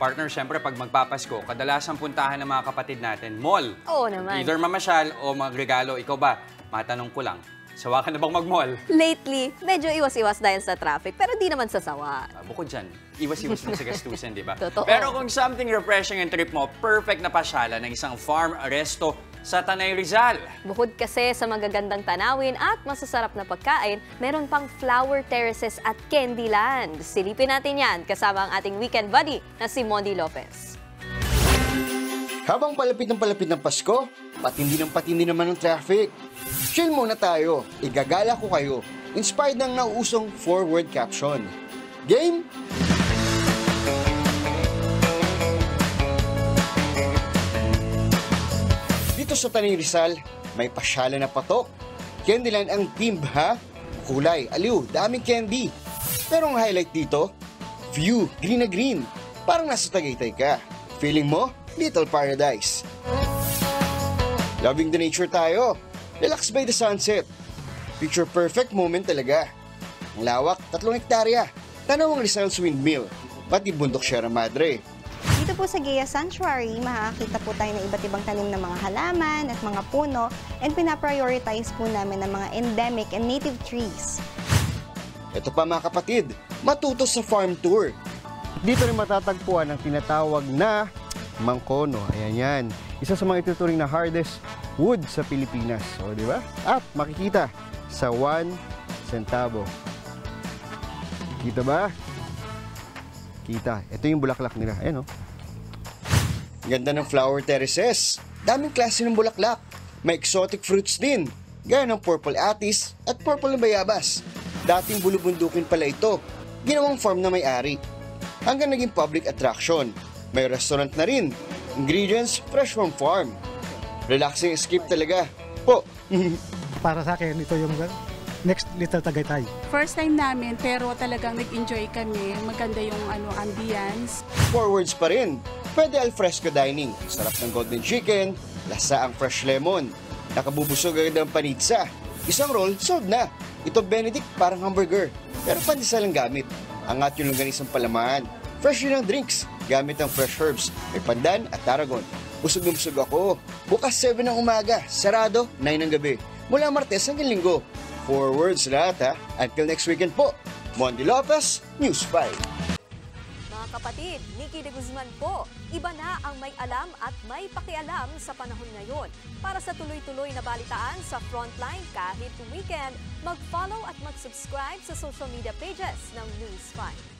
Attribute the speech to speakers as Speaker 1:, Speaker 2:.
Speaker 1: Partner, syempre, pag magpapasko, kadalasan puntahan ng mga kapatid natin, mall.
Speaker 2: Oo naman.
Speaker 1: Either mamasyal o magregalo. Ikaw ba? Matanong ko lang, sawa ka na bang mag-mall?
Speaker 2: Lately, medyo iwas-iwas dahil sa traffic, pero di naman sa sawa.
Speaker 1: Bukod dyan, iwas-iwas lang sa gastusin, di ba?
Speaker 2: Totoo.
Speaker 1: Pero kung something refreshing ang trip mo, perfect na pasyalan ng isang farm resto sa Tanay Rizal.
Speaker 2: Bukod kasi sa magagandang tanawin at masasarap na pagkain, meron pang flower terraces at Candyland. Silipin natin yan kasama ang ating weekend buddy na si Mondi Lopez.
Speaker 3: Habang palapit ng Pasko, patindi naman ng traffic. Chill muna tayo, igagala ko kayo. Inspired ng nauusong forward caption. Game? Dito sa Tanay Rizal, may pasyalan na patok. Candyland ang team, ha? Kulay, aliw, daming candy. Pero ang highlight dito, view, green na green. Parang nasa Tagaytay ka. Feeling mo, little paradise. Loving the nature tayo. Relax by the sunset. Picture perfect moment talaga. Ang lawak, 3 hektarya. Tanaw ang Rizal's windmill, pati bundok Sierra Madre.
Speaker 4: Dito po sa Gaya Sanctuary, makakita po tayo ng iba't ibang tanim ng mga halaman at mga puno, and pinaprioritize po namin ng mga endemic and native trees.
Speaker 3: Ito pa mga kapatid, matuto sa farm tour. Dito rin matatagpuan ang tinatawag na mangkono. Ayan yan. Isa sa mga ituturing na hardest wood sa Pilipinas. O, di ba? At makikita sa 1 centavo. Kita ba? Kita. Ito yung bulaklak nila. Ayan o. Ganda ng flower terraces. Daming klase ng bulaklak. May exotic fruits din. Gaya ng purple atis at purple na bayabas. Dating bulubundukin pala ito. Ginawang farm na may-ari. Hanggang naging public attraction. May restaurant na rin. Ingredients fresh from farm. Relaxing escape talaga. Po.
Speaker 5: Para sa akin, ito yung next little Tagaytay.
Speaker 6: First time namin pero talagang nag-enjoy kami. Maganda yung ambience.
Speaker 3: Forwards pa rin. Pwede alfresco dining. Sarap ng golden chicken. Lasa ang fresh lemon. Nakabubusog agad ang panitsa. Isang roll, sold na. Ito Benedict parang hamburger. Pero pandesal ang gamit. Angat yung longganisang palaman. Fresh yun ang drinks. Gamit ang fresh herbs. May pandan at tarragon. Busog na busog ako. Bukas 7 ng umaga. Sarado 9 ng gabi. Mula Martes hanggang Linggo. Forwards lahat ha. Until next weekend po. Mondi Lopez, News 5.
Speaker 2: Mga kapatid, Nikki de Guzman po. Iba na ang may alam at may pakialam sa panahon ngayon. Para sa tuloy-tuloy na balitaan sa Frontline kahit weekend, mag-follow at mag-subscribe sa social media pages ng News 5.